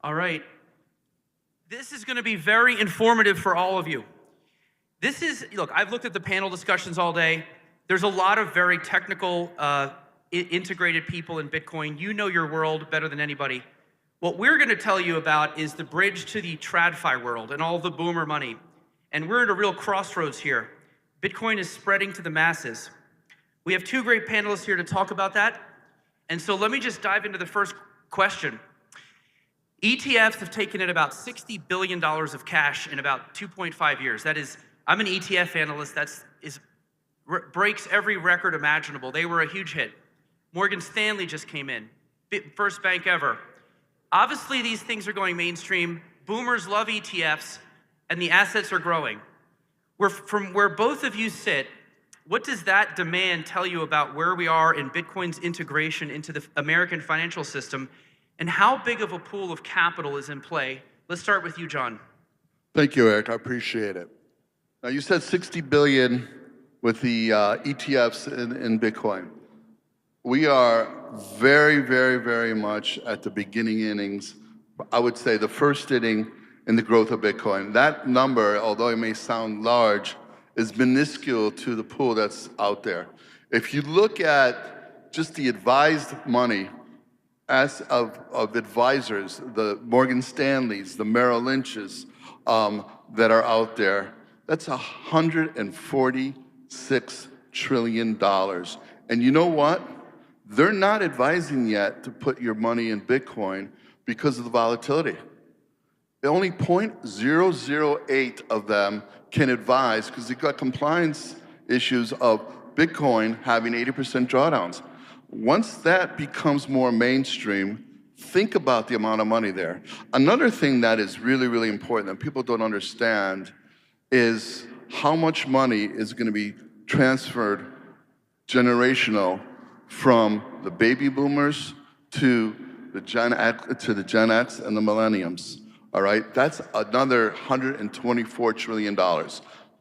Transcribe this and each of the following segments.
All right. This is going to be very informative for all of you. Look, I've looked at the panel discussions all day. There's a lot of very technical, integrated people in Bitcoin. You know your world better than anybody. What we're going to tell you about is the bridge to the TradFi world and all the boomer money. And we're at a real crossroads here. Bitcoin is spreading to the masses. We have two great panelists here to talk about that. And so let me just dive into the first question. ETFs have taken in about $60 billion of cash in about 2.5 years. That is, I'm an ETF analyst. Breaks every record imaginable. They were a huge hit. Morgan Stanley just came in. First bank ever. Obviously, these things are going mainstream. Boomers love ETFs, and the assets are growing. From where both of you sit, what does that demand tell you about where we are in Bitcoin's integration into the American financial system, and how big of a pool of capital is in play? Let's start with you, John. Thank you, Eric. I appreciate it. Now, you said 60 billion with the ETFs in Bitcoin. We are very, very, very much at the beginning innings. I would say the first inning in the growth of Bitcoin. That number, although it may sound large, is minuscule to the pool that's out there. If you look at just the advised money as of advisors, the Morgan Stanleys, the Merrill Lynches that are out there, that's $146 trillion. And you know what? They're not advising yet to put your money in Bitcoin because of the volatility. Only 0.008 of them can advise because they've got compliance issues of Bitcoin having 80% drawdowns. Once that becomes more mainstream, think about the amount of money there. Another thing that is really, really important that people don't understand is how much money is going to be transferred generational from the baby boomers to the Gen X and the millenniums. All right, that's another $124 trillion.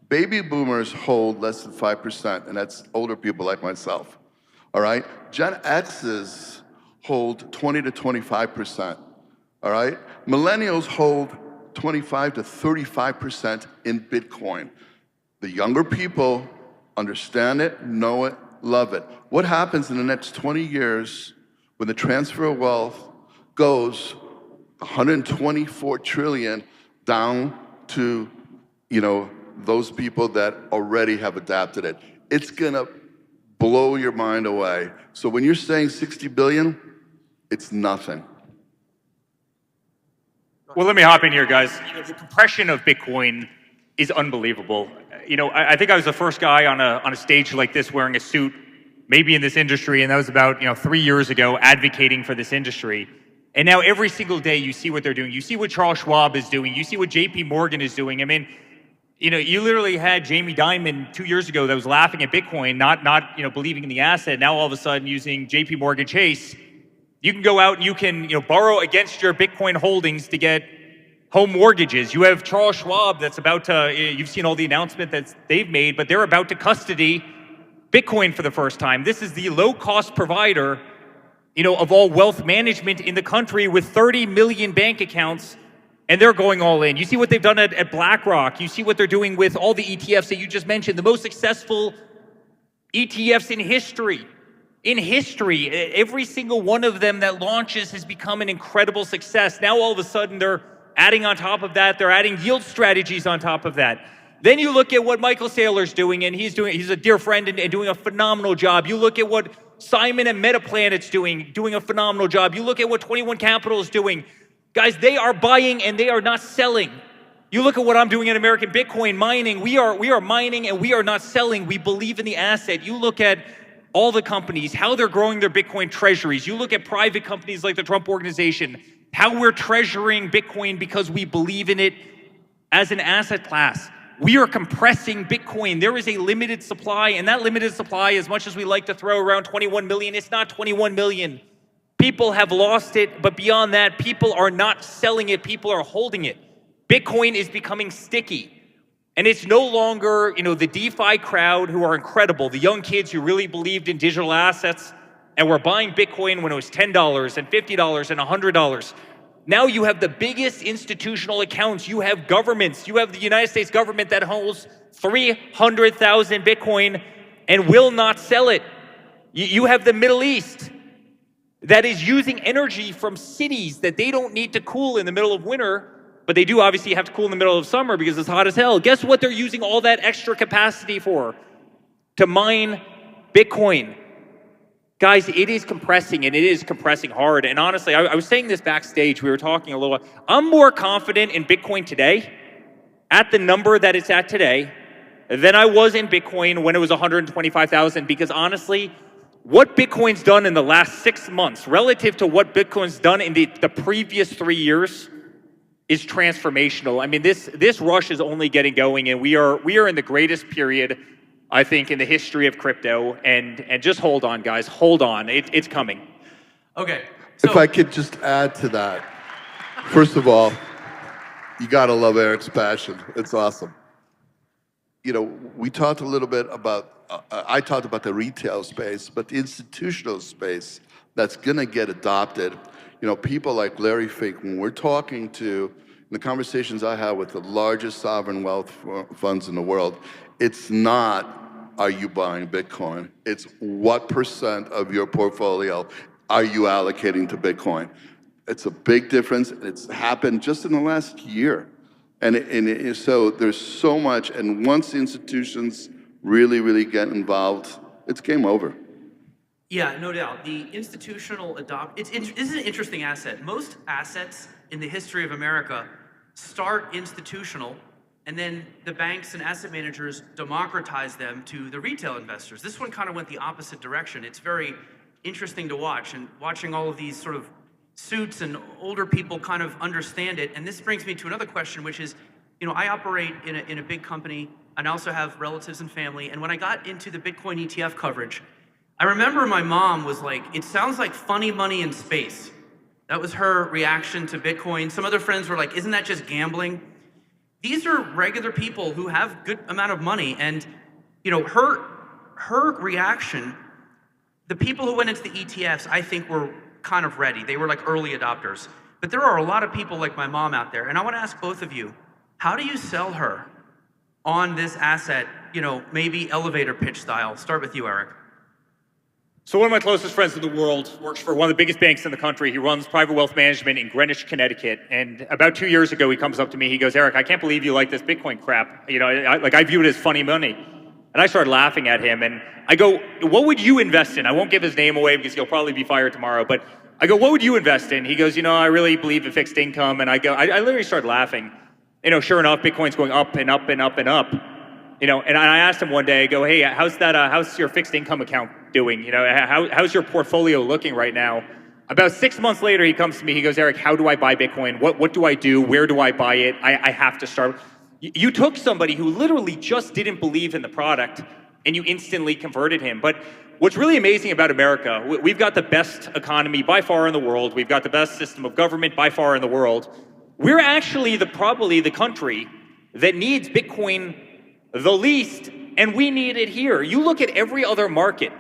Baby boomers hold less than 5%, and that's older people like myself. All right, Gen X's hold 20 to 25%. All right, millennials hold 25 to 35% in Bitcoin. The younger people understand it, know it, love it. What happens in the next 20 years when the transfer of wealth goes 124 trillion down to, those people that already have adapted it? It's gonna blow your mind away. So when you're saying 60 billion, it's nothing. Well, let me hop in here, guys. The compression of Bitcoin is unbelievable. I think I was the first guy on a stage like this wearing a suit, maybe in this industry, and that was about 3 years ago, advocating for this industry. And now every single day you see what they're doing. You see what Charles Schwab is doing. You see what JP Morgan is doing. I mean, you literally had Jamie Dimon 2 years ago that was laughing at Bitcoin, not believing in the asset. Now all of a sudden using JP Morgan Chase, you can go out and you can borrow against your Bitcoin holdings to get home mortgages. You have Charles Schwab that's about to, you've seen all the announcement that they've made, but they're about to custody Bitcoin for the first time. This is the low-cost provider of all wealth management in the country with 30 million bank accounts, and they're going all in. You see what they've done at BlackRock. You see what they're doing with all the ETFs that you just mentioned, the most successful ETFs in history. In history, every single one of them that launches has become an incredible success. Now all of a sudden they're adding on top of that, they're adding yield strategies on top of that. Then you look at what Michael Saylor's doing, and he's a dear friend and doing a phenomenal job. You look at what Simon and Metaplanet's doing a phenomenal job. You look at what 21 Capital is doing. Guys, they are buying and they are not selling. You look at what I'm doing at American Bitcoin mining. We are mining and we are not selling. We believe in the asset. You look at all the companies, how they're growing their Bitcoin treasuries. You look at private companies like the Trump Organization, how we're treasuring Bitcoin because we believe in it as an asset class. We are compressing Bitcoin. There is a limited supply, and that limited supply, as much as we like to throw around 21 million, it's not 21 million. People have lost it, but beyond that, people are not selling it, people are holding it. Bitcoin is becoming sticky. And it's no longer, the DeFi crowd who are incredible, the young kids who really believed in digital assets and were buying Bitcoin when it was $10 and $50 and $100. Now you have the biggest institutional accounts. You have governments. You have the United States government that holds 300,000 Bitcoin and will not sell it. You have the Middle East that is using energy from cities that they don't need to cool in the middle of winter, but they do obviously have to cool in the middle of summer because it's hot as hell. Guess what they're using all that extra capacity for? To mine Bitcoin. Guys, it is compressing, and it is compressing hard. And honestly, I was saying this backstage. We were talking a little. I'm more confident in Bitcoin today, at the number that it's at today, than I was in Bitcoin when it was 125,000. Because honestly, what Bitcoin's done in the last 6 months relative to what Bitcoin's done in the previous 3 years is transformational. I mean, this rush is only getting going, and we are in the greatest period, I think, in the history of crypto. And just hold on, guys. Hold on. It's coming. Okay. So, If I could just add to that, first of all, you got to love Eric's passion. It's awesome. You know, we talked a little bit about, I talked about the retail space, but the institutional space that's going to get adopted. You know, people like Larry Fink, when we're talking to, in the conversations I have with the largest sovereign wealth funds in the world, it's not, are you buying Bitcoin? It's what percent of your portfolio are you allocating to Bitcoin? It's a big difference. It's happened just in the last year. So there's so much, and once the institutions really get involved, it's game over. yeah, no doubt. The institutional this is an interesting asset. Most assets in the history of America start institutional, and then the banks and asset managers democratize them to the retail investors. This one kind of went the opposite direction. It's very interesting to watch, and watching all of these sort of suits and older people kind of understand it. And this brings me to another question, which is, you know, I operate in a big company, and I also have relatives and family. And when I got into the Bitcoin ETF coverage, I remember my mom was like, it sounds like funny money in space. That was her reaction to Bitcoin. Some other friends were like, isn't that just gambling? These are regular people who have good amount of money. And, you know, her reaction, the people who went into the ETFs, I think were kind of ready. They were like early adopters. But there are a lot of people like my mom out there. And I want to ask both of you, how do you sell her on this asset, you know, maybe elevator pitch style? Start with you, Eric. So one of my closest friends in the world works for one of the biggest banks in the country. He runs private wealth management in Greenwich, Connecticut. And about 2 years ago, he comes up to me. He goes, Eric, I can't believe you like this Bitcoin crap. You know, I view it as funny money. And I started laughing at him. And I go, what would you invest in? I won't give his name away because he'll probably be fired tomorrow. But I go, what would you invest in? He goes, you know, I really believe in fixed income. And I go, I literally started laughing. You know, sure enough, Bitcoin's going up and up and up and up. You know, and I asked him one day, I go, hey, how's your fixed income account doing? You know, how's your portfolio looking right now? About 6 months later, he comes to me, he goes, Eric, how do I buy Bitcoin? What do I do? Where do I buy it? I have to start. You took somebody who literally just didn't believe in the product and you instantly converted him. But what's really amazing about America, we've got the best economy by far in the world. We've got the best system of government by far in the world. We're actually probably the country that needs Bitcoin the least, and we need it here. You look at every other market.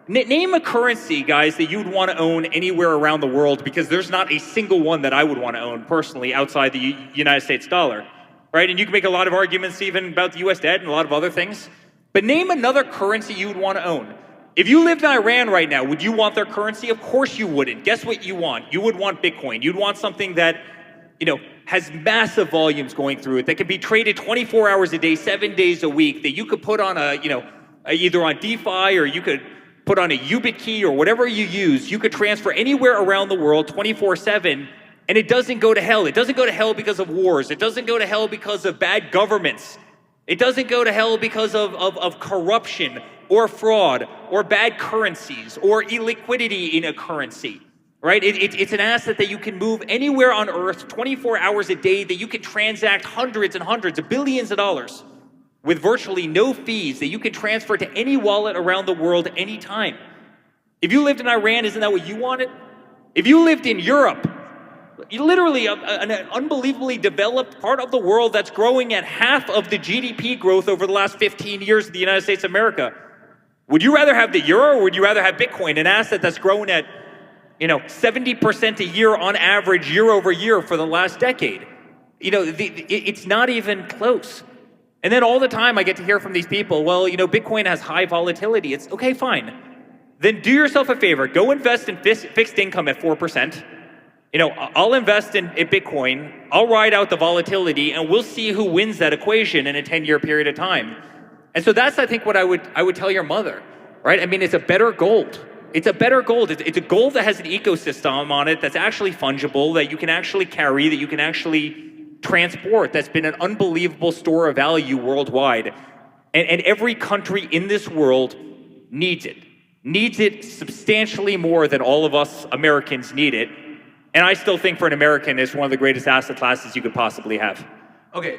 Name a currency, guys, that you'd want to own anywhere around the world, because there's not a single one that I would want to own personally outside the United States dollar, right? And you can make a lot of arguments even about the US debt and a lot of other things. But name another currency you would want to own. If you lived in Iran right now, would you want their currency? Of course you wouldn't. Guess what you want? You would want Bitcoin. You'd want something that, you know, has massive volumes going through it, that can be traded 24 hours a day, 7 days a week, that you could put on either on DeFi, or you could put on a YubiKey, or whatever you use. You could transfer anywhere around the world 24/7, and it doesn't go to hell. It doesn't go to hell because of wars. It doesn't go to hell because of bad governments. It doesn't go to hell because of corruption or fraud or bad currencies or illiquidity in a currency, right? It's an asset that you can move anywhere on earth 24 hours a day, that you can transact hundreds and hundreds of billions of dollars with virtually no fees, that you can transfer to any wallet around the world anytime. If you lived in Iran, isn't that what you wanted? If you lived in Europe, literally an unbelievably developed part of the world that's growing at half of the GDP growth over the last 15 years of the United States of America, would you rather have the euro, or would you rather have Bitcoin, an asset that's grown at 70% a year on average, year over year for the last decade. It's not even close. And then all the time I get to hear from these people, well, Bitcoin has high volatility. It's okay, fine. Then do yourself a favor, go invest in fixed income at 4%. I'll invest in Bitcoin, I'll ride out the volatility, and we'll see who wins that equation in a 10-year period of time. And so that's, I think, what I would tell your mother, right? I mean, it's a better gold. It's a better gold. It's a gold that has an ecosystem on it that's actually fungible, that you can actually carry, that you can actually transport, that's been an unbelievable store of value worldwide. And every country in this world needs it substantially more than all of us Americans need it. And I still think for an American, it's one of the greatest asset classes you could possibly have. Okay,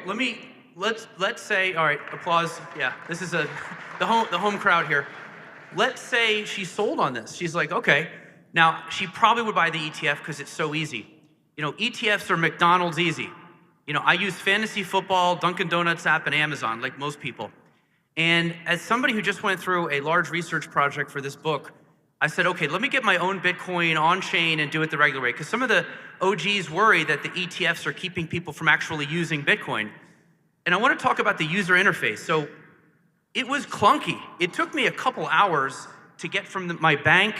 let's say, all right, applause. Yeah, this is the home crowd here. Let's say she's sold on this. She's like, okay, now she probably would buy the ETF because it's so easy. ETFs are McDonald's easy. I use fantasy football, Dunkin' Donuts app, and Amazon like most people. And as somebody who just went through a large research project for this book, I said, okay, let me get my own Bitcoin on chain and do it the regular way. Because some of the OGs worry that the ETFs are keeping people from actually using Bitcoin. And I want to talk about the user interface. So it was clunky. It took me a couple hours to get from my bank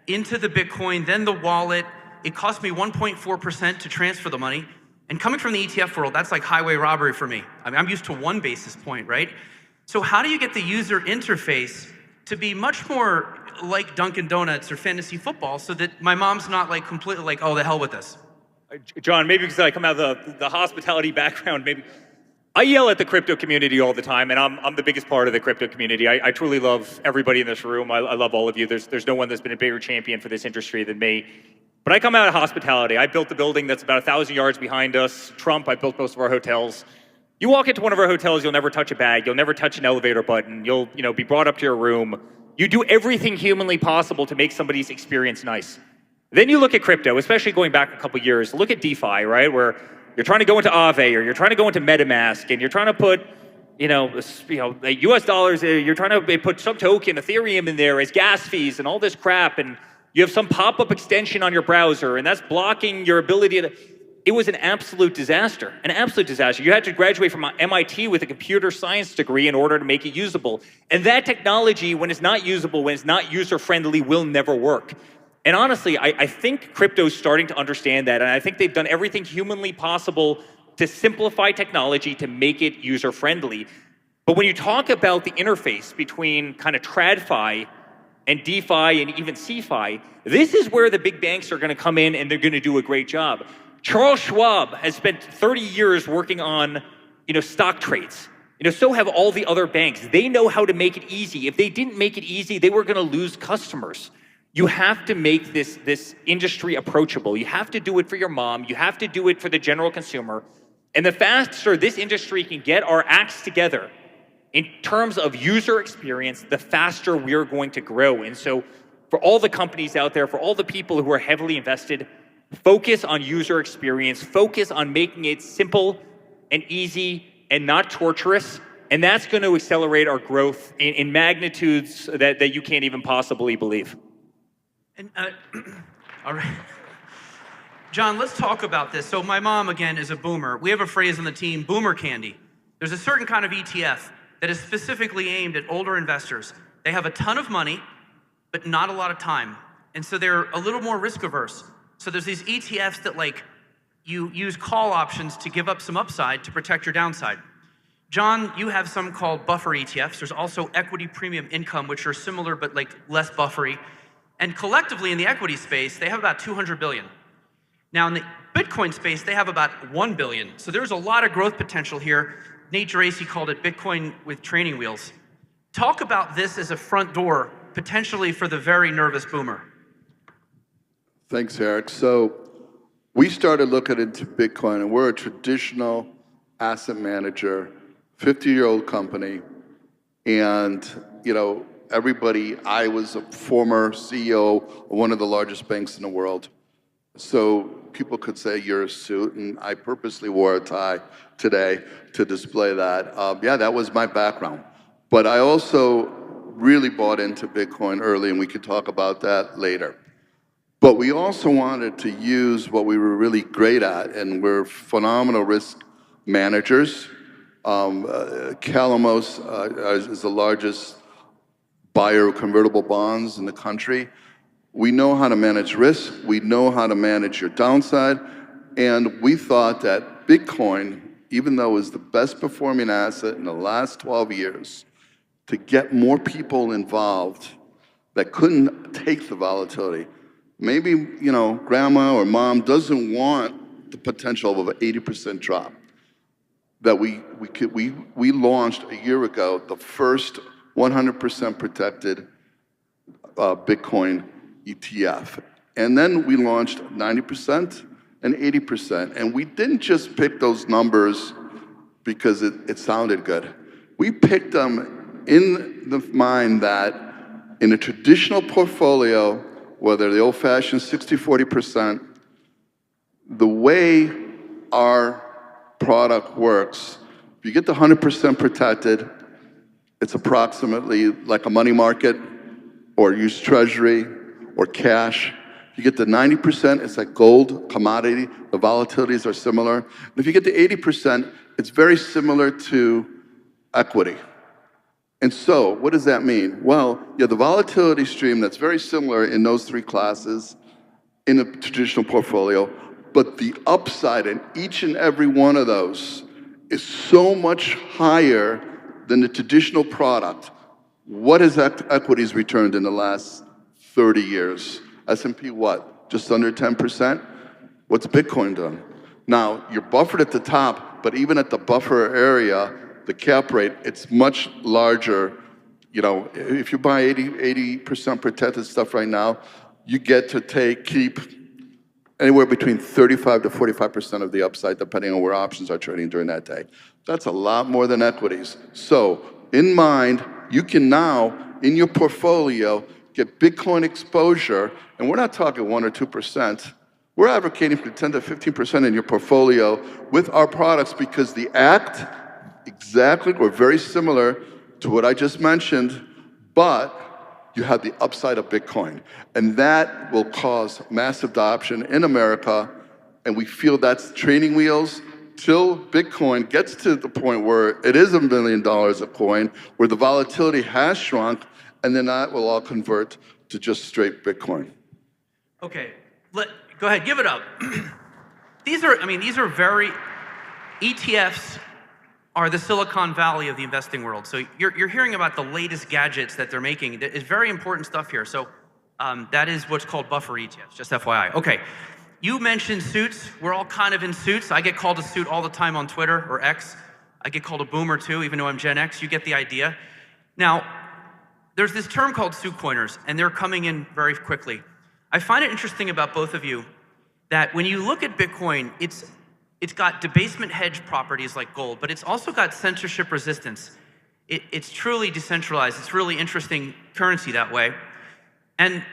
into the Bitcoin, then the wallet. It cost me 1.4% to transfer the money. And coming from the ETF world, that's like highway robbery for me. I mean, I'm used to 1 basis point, right? So how do you get the user interface to be much more like Dunkin' Donuts or fantasy football so that my mom's not like completely like, oh, the hell with this? John, maybe because I come out of the hospitality background, maybe. I yell at the crypto community all the time, and I'm the biggest part of the crypto community. I truly love everybody in this room. I love all of you. There's no one that's been a bigger champion for this industry than me. But I come out of hospitality. I built the building that's about 1,000 yards behind us. Trump, I built most of our hotels. You walk into one of our hotels, you'll never touch a bag. You'll never touch an elevator button. You'll be brought up to your room. You do everything humanly possible to make somebody's experience nice. Then you look at crypto, especially going back a couple years. Look at DeFi, right? Where you're trying to go into Aave or you're trying to go into MetaMask and you're trying to put, US dollars, you're trying to put some token, Ethereum in there as gas fees and all this crap. And you have some pop-up extension on your browser and that's blocking your ability to... It was an absolute disaster, an absolute disaster. You had to graduate from MIT with a computer science degree in order to make it usable. And that technology, when it's not usable, when it's not user-friendly, will never work. And honestly, I think crypto's starting to understand that, and I think they've done everything humanly possible to simplify technology to make it user-friendly. But when you talk about the interface between kind of TradFi and DeFi and even CeFi, this is where the big banks are gonna come in and they're gonna do a great job. Charles Schwab has spent 30 years working on, stock trades. So have all the other banks. They know how to make it easy. If they didn't make it easy, they were going to lose customers. You have to make this industry approachable. You have to do it for your mom. You have to do it for the general consumer. And the faster this industry can get our acts together in terms of user experience, the faster we're going to grow. And so for all the companies out there, for all the people who are heavily invested, focus on user experience, focus on making it simple and easy and not torturous, and that's going to accelerate our growth in magnitudes that you can't even possibly believe. And all right, John, let's talk about this. So my mom, again, is a boomer. We have a phrase on the team, boomer candy. There's a certain kind of ETF that is specifically aimed at older investors. They have a ton of money, but not a lot of time. And so they're a little more risk averse. So there's these ETFs that you use call options to give up some upside to protect your downside. John, you have some called buffer ETFs. There's also equity premium income, which are similar but less buffery. And collectively in the equity space, they have about 200 billion. Now in the Bitcoin space, they have about 1 billion. So there's a lot of growth potential here. Nate Geraci called it Bitcoin with training wheels. Talk about this as a front door, potentially for the very nervous boomer. Thanks, Eric. So we started looking into Bitcoin, and we're a traditional asset manager, 50-year-old company. And, everybody, I was a former CEO of one of the largest banks in the world. So people could say you're a suit, and I purposely wore a tie today to display that. Yeah, that was my background. But I also really bought into Bitcoin early, and we could talk about that later. But we also wanted to use what we were really great at, and we're phenomenal risk managers. Calamos is the largest buyer of convertible bonds in the country. We know how to manage risk, we know how to manage your downside, and we thought that Bitcoin, even though it was the best performing asset in the last 12 years, to get more people involved that couldn't take the volatility. Maybe, grandma or mom doesn't want the potential of an 80% drop. That we launched a year ago the first 100% protected Bitcoin ETF. And then we launched 90% and 80%. And we didn't just pick those numbers because it sounded good. We picked them in the mind that in a traditional portfolio, whether the old-fashioned 60-40%, the way our product works, if you get the 100% protected, it's approximately like a money market or used treasury or cash. If you get the 90%, it's like gold, commodity. The volatilities are similar. And if you get the 80%, it's very similar to equity. And so, what does that mean? Well, you have the volatility stream that's very similar in those three classes in a traditional portfolio, but the upside in each and every one of those is so much higher than the traditional product. What has equities returned in the last 30 years? S&P what? Just under 10%? What's Bitcoin done? Now, you're buffered at the top, but even at the buffer area, the cap rate, it's much larger. If you buy 80% protected stuff right now, you get to keep anywhere between 35 to 45% of the upside, depending on where options are trading during that day. That's a lot more than equities. So, in mind, you can now, in your portfolio, get Bitcoin exposure, and we're not talking 1 or 2%. We're advocating for 10 to 15% in your portfolio with our products because the act exactly or very similar to what I just mentioned, but you have the upside of Bitcoin. And that will cause massive adoption in America, and we feel that's training wheels till Bitcoin gets to the point where it is $1 million a coin, where the volatility has shrunk, and then that will all convert to just straight Bitcoin. Okay, go ahead, give it up. These are very, ETFs are the Silicon Valley of the investing world. So you're hearing about the latest gadgets that they're making. It's very important stuff here. So that is what's called buffer ETFs, just FYI. Okay, you mentioned suits. We're all kind of in suits. I get called a suit all the time on Twitter or X. I get called a boomer too, even though I'm Gen X. You get the idea. Now, there's this term called suit coiners, and they're coming in very quickly. I find it interesting about both of you that when you look at Bitcoin, it's got debasement hedge properties like gold, but it's also got censorship resistance. It's truly decentralized. It's really interesting currency that way. And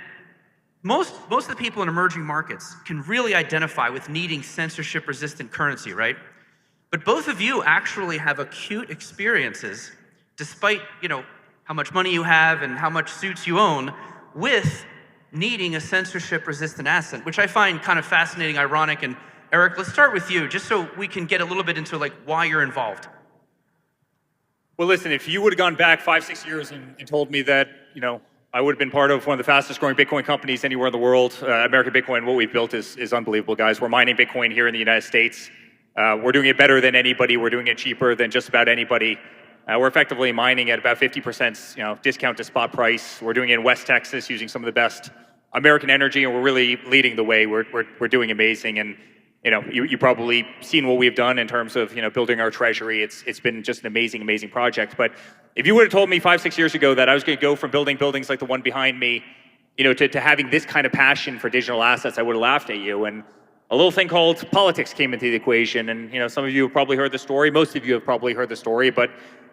most of the people in emerging markets can really identify with needing censorship resistant currency, right? But both of you actually have acute experiences, despite how much money you have and how much suits you own, with needing a censorship resistant asset, which I find kind of fascinating, ironic. And Eric, let's start with you, just so we can get a little bit into why you're involved. Well, listen, if you would have gone back 5-6 years and told me that, I would have been part of one of the fastest growing Bitcoin companies anywhere in the world, American Bitcoin, what we've built is unbelievable, guys. We're mining Bitcoin here in the United States. We're doing it better than anybody. We're doing it cheaper than just about anybody. We're effectively mining at about 50% discount to spot price. We're doing it in West Texas using some of the best American energy, and we're really leading the way. We're doing amazing. And you probably seen what we've done in terms of building our treasury. It's been just an amazing project. But if you would have told me 5-6 years ago that I was going to go from building buildings like the one behind me, to having this kind of passion for digital assets, I would have laughed at you. And a little thing called politics came into the equation. And some of you have probably heard the story. Most of you have probably heard the story. But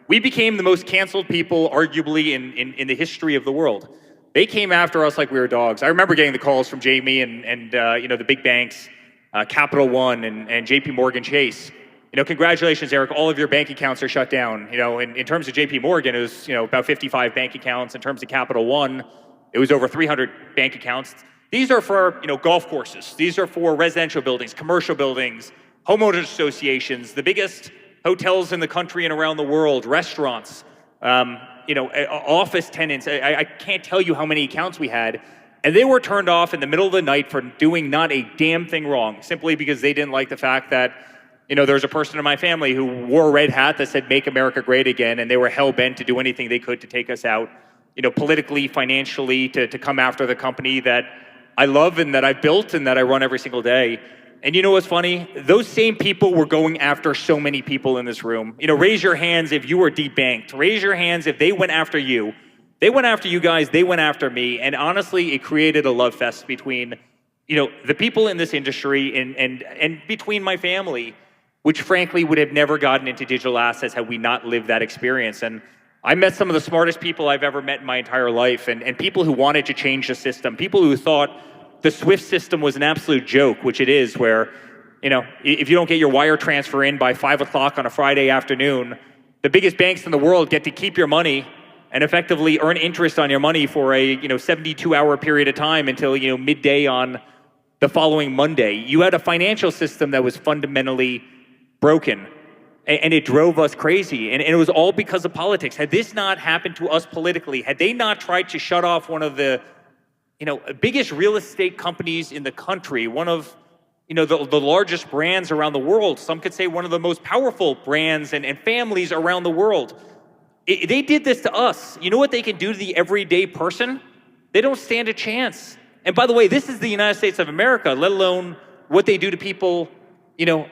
we became the most canceled people, arguably, in the history of the world. They came after us like we were dogs. I remember getting the calls from Jamie and the big banks, Capital One and JP Morgan Chase. Congratulations, Eric, all of your bank accounts are shut down. In terms of JP Morgan, it was about 55 bank accounts. In terms of Capital One, it was over 300 bank accounts. These are for golf courses. These are for residential buildings, commercial buildings, homeowners associations, the biggest hotels in the country and around the world, restaurants, office tenants. I can't tell you how many accounts we had, and they were turned off in the middle of the night for doing not a damn thing wrong, simply because they didn't like the fact that there was a person in my family who wore a red hat that said "Make America Great Again," and they were hell bent to do anything they could to take us out, politically, financially, to come after the company that I love and that I built and that I run every single day. And you know what's funny? Those same people were going after so many people in this room. Raise your hands if you were debanked. Raise your hands if they went after you. They went after you guys. They went after me. And honestly, it created a love fest between, the people in this industry and between my family, which frankly would have never gotten into digital assets had we not lived that experience. And I met some of the smartest people I've ever met in my entire life, and people who wanted to change the system, people who thought the SWIFT system was an absolute joke, which it is, where, if you don't get your wire transfer in by 5 o'clock on a Friday afternoon, the biggest banks in the world get to keep your money and effectively earn interest on your money for a 72-hour period of time until midday on the following Monday. You had a financial system that was fundamentally broken, and it drove us crazy, and it was all because of politics. Had this not happened to us politically, had they not tried to shut off one of the biggest real estate companies in the country, one of the largest brands around the world, some could say one of the most powerful brands and families around the world, they did this to us. You know what they can do to the everyday person? They don't stand a chance. And by the way, this is the United States of America, let alone what they do to people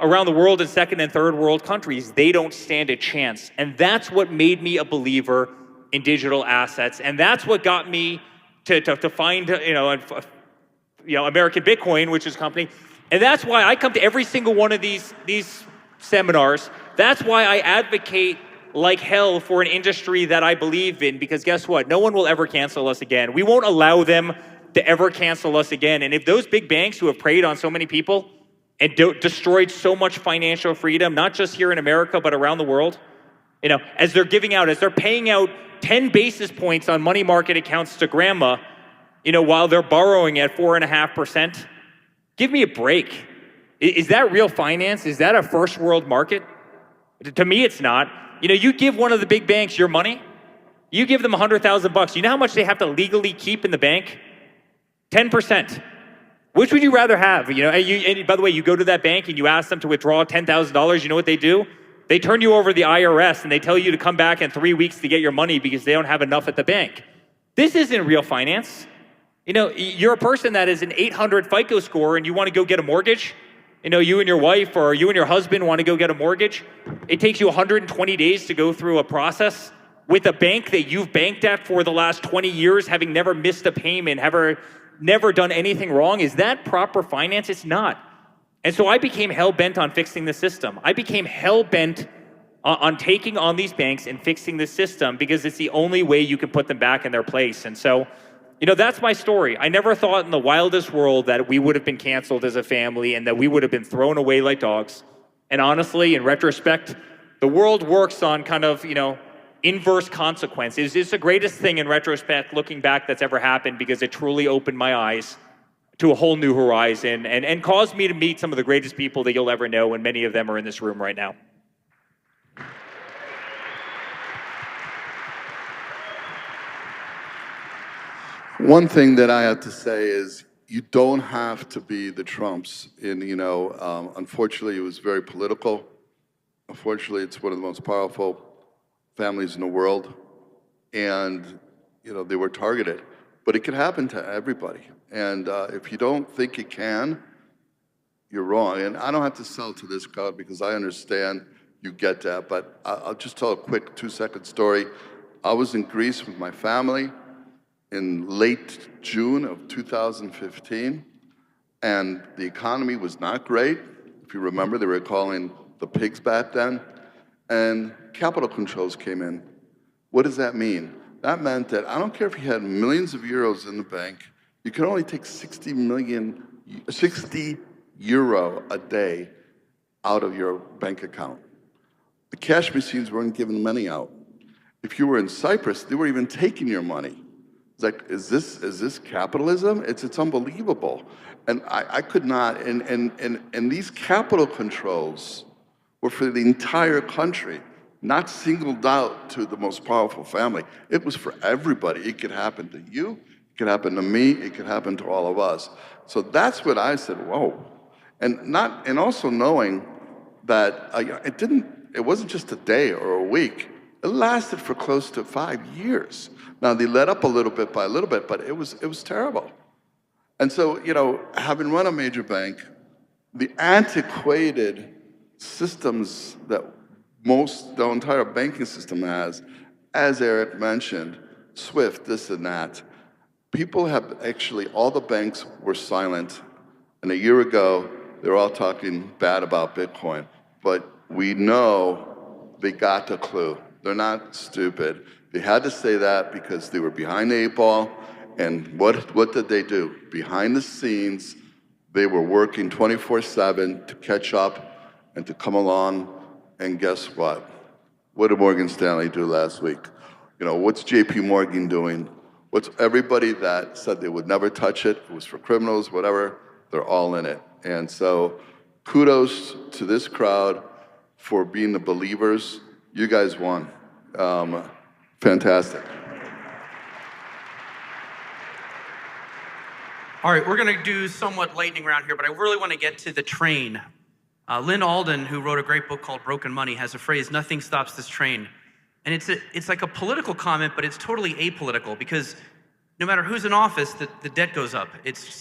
around the world in second and third world countries. They don't stand a chance. And that's what made me a believer in digital assets. And that's what got me to find, American Bitcoin, which is a company. And that's why I come to every single one of these seminars. That's why I advocate like hell for an industry that I believe in, because guess what? No one will ever cancel us again. We won't allow them to ever cancel us again. And if those big banks who have preyed on so many people and destroyed so much financial freedom, not just here in America, but around the world, as they're paying out 10 basis points on money market accounts to grandma, while they're borrowing at 4.5%. Give me a break. Is that real finance? Is that a first world market? To me, it's not. You give one of the big banks your money, you give them $100,000. You know how much they have to legally keep in the bank? 10%. Which would you rather have? And by the way, you go to that bank and you ask them to withdraw $10,000. You know what they do? They turn you over to the IRS and they tell you to come back in 3 weeks to get your money because they don't have enough at the bank. This isn't real finance. You're a person that is an 800 FICO score and you want to go get a mortgage. You and your wife or you and your husband want to go get a mortgage. It takes you 120 days to go through a process with a bank that you've banked at for the last 20 years, having never missed a payment, never done anything wrong. Is that proper finance? It's not. And so I became hell-bent on fixing the system. I became hell-bent on taking on these banks and fixing the system because it's the only way you can put them back in their place. And so, that's my story. I never thought in the wildest world that we would have been canceled as a family and that we would have been thrown away like dogs. And honestly, in retrospect, the world works on kind of, inverse consequences. It's the greatest thing in retrospect, looking back, that's ever happened because it truly opened my eyes to a whole new horizon and caused me to meet some of the greatest people that you'll ever know, and many of them are in this room right now. One thing that I have to say is you don't have to be the Trumps. Unfortunately, it was very political. Unfortunately, it's one of the most powerful families in the world, and they were targeted. But it could happen to everybody. And if you don't think it can, you're wrong. And I don't have to sell to this crowd because I understand you get that. But I'll just tell a quick 2-second story. I was in Greece with my family in late June of 2015, and the economy was not great. If you remember, they were calling the pigs back then, and capital controls came in. What does that mean? That meant that I don't care if you had millions of euros in the bank, you could only take 60 euro a day out of your bank account. The cash machines weren't giving money out. If you were in Cyprus, they were even taking your money. It's like, is this capitalism? It's unbelievable. And I could not, and these capital controls were for the entire country, not singled out to the most powerful family. It was for everybody. It could happen to you, it could happen to me, it could happen to all of us. So that's what I said, whoa. And also knowing that it wasn't just a day or a week. It lasted for close to 5 years. Now they let up a little bit by a little bit, but it was terrible. And so, having run a major bank, the antiquated systems that the entire banking system has, as Eric mentioned, SWIFT, this and that, people have all the banks were silent. And a year ago, they were all talking bad about Bitcoin. But we know they got the clue. They're not stupid. They had to say that because they were behind the 8 ball. And what did they do? Behind the scenes, they were working 24/7 to catch up and to come along. And guess what? What did Morgan Stanley do last week? What's JP Morgan doing? What's everybody that said they would never touch it? It was for criminals, whatever. They're all in it. And so kudos to this crowd for being the believers. You guys won. Fantastic. All right, we're going to do somewhat lightning round here, but I really want to get to the train. Lynn Alden, who wrote a great book called Broken Money, has a phrase, "Nothing stops this train." And it's like a political comment, but it's totally apolitical because no matter who's in office, the debt goes up.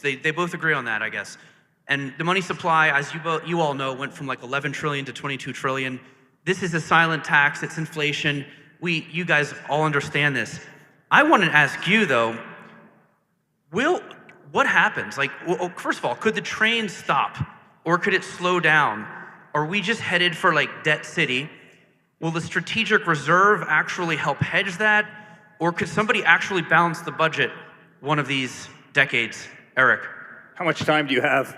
They both agree on that, I guess. And the money supply, as you all know, went from like 11 trillion to 22 trillion. This is a silent tax, it's inflation. You guys all understand this. I want to ask you though, what happens? First of all, could the train stop or could it slow down? Are we just headed for like debt city? Will the strategic reserve actually help hedge that? Or could somebody actually balance the budget one of these decades? Eric. How much time do you have?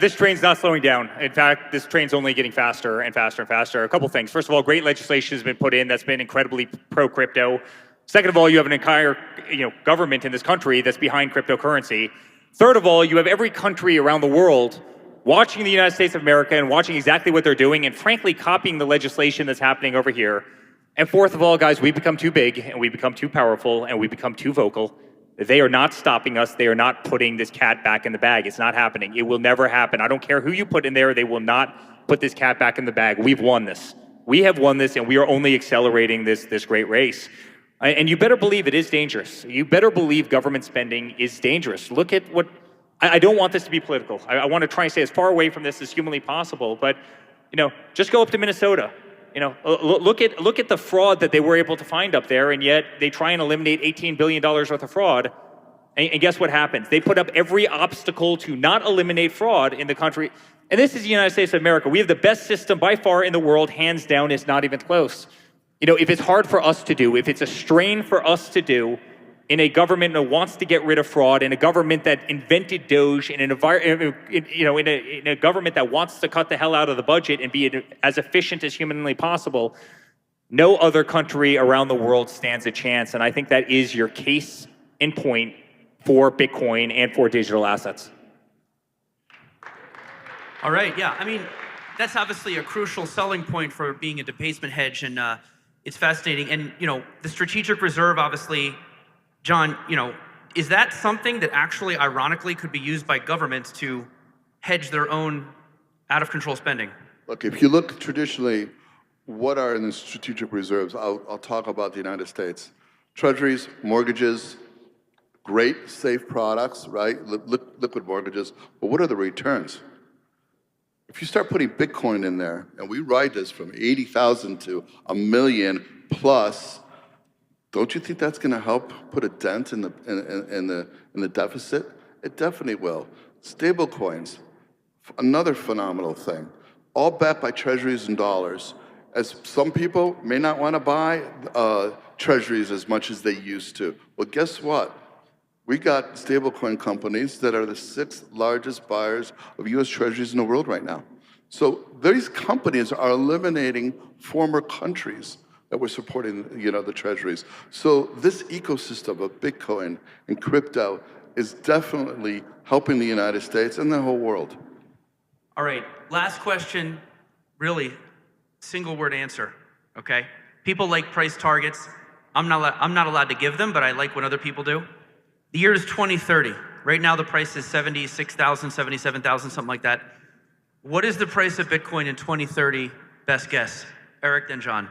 This train's not slowing down. In fact, this train's only getting faster and faster and faster. A couple things. First of all, great legislation has been put in that's been incredibly pro-crypto. Second of all, you have an entire government in this country that's behind cryptocurrency. Third of all, you have every country around the world watching the United States of America and watching exactly what they're doing and frankly copying the legislation that's happening over here. And fourth of all, guys, we become too big and we become too powerful and we become too vocal. They are not stopping us. They are not putting this cat back in the bag. It's not happening. It will never happen. I don't care who you put in there. They will not put this cat back in the bag. We've won this. We have won this and we are only accelerating this great race. And you better believe it is dangerous. You better believe government spending is dangerous. Look at what, I don't want this to be political. I want to try and stay as far away from this as humanly possible. But, just go up to Minnesota. Look at the fraud that they were able to find up there, and yet they try and eliminate $18 billion worth of fraud. And guess what happens? They put up every obstacle to not eliminate fraud in the country. And this is the United States of America. We have the best system by far in the world, hands down. It's not even close. If it's hard for us to do, if it's a strain for us to do, in a government that wants to get rid of fraud, in a government that invented Doge, in a government that wants to cut the hell out of the budget and be as efficient as humanly possible, no other country around the world stands a chance. And I think that is your case in point for Bitcoin and for digital assets. All right, yeah. I mean, that's obviously a crucial selling point for being a debasement hedge, and it's fascinating. And, the strategic reserve, obviously, John, is that something that actually, ironically, could be used by governments to hedge their own out-of-control spending? Look, if you look traditionally, what are in the strategic reserves? I'll talk about the United States. Treasuries, mortgages, great, safe products, right? Liquid mortgages. But what are the returns? If you start putting Bitcoin in there, and we ride this from 80,000 to 1 million plus, don't you think that's going to help put a dent in the deficit? It definitely will. Stable coins, another phenomenal thing, all backed by treasuries and dollars. As some people may not want to buy treasuries as much as they used to. Well, guess what? We got stablecoin companies that are the 6th largest buyers of U.S. treasuries in the world right now. So these companies are eliminating former countries that we're supporting, the treasuries. So this ecosystem of Bitcoin and crypto is definitely helping the United States and the whole world. All right, last question, really, single word answer, okay? People like price targets. I'm not allowed to give them, but I like what other people do. The year is 2030. Right now the price is 76,000, 77,000, something like that. What is the price of Bitcoin in 2030? Best guess. Eric, then John.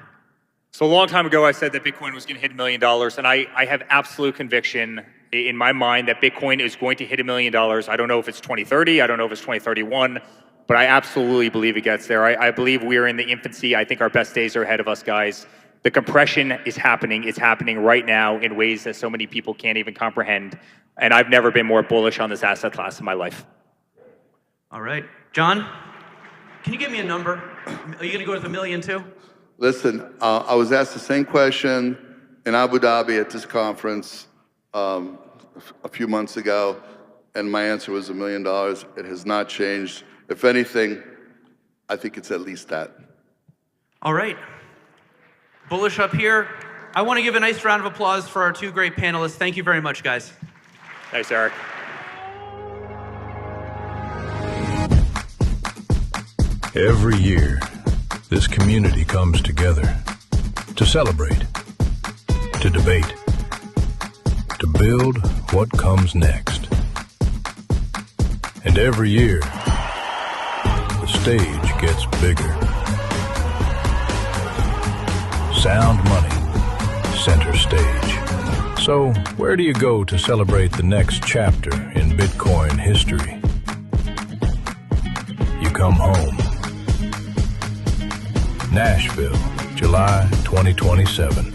So a long time ago, I said that Bitcoin was going to hit $1 million, and I have absolute conviction in my mind that Bitcoin is going to hit $1 million. I don't know if it's 2030, I don't know if it's 2031, but I absolutely believe it gets there. I believe we're in the infancy. I think our best days are ahead of us, guys. The compression is happening. It's happening right now in ways that so many people can't even comprehend. And I've never been more bullish on this asset class in my life. All right. John, can you give me a number? Are you going to go with $1 million too? Listen, I was asked the same question in Abu Dhabi at this conference a few months ago, and my answer was $1 million. It has not changed. If anything, I think it's at least that. All right. Bullish up here. I want to give a nice round of applause for our two great panelists. Thank you very much, guys. Thanks, Eric. Every year, this community comes together to celebrate, to debate, to build what comes next. And every year, the stage gets bigger. Sound money, center stage. So, where do you go to celebrate the next chapter in Bitcoin history? You come home. Nashville, July 2027.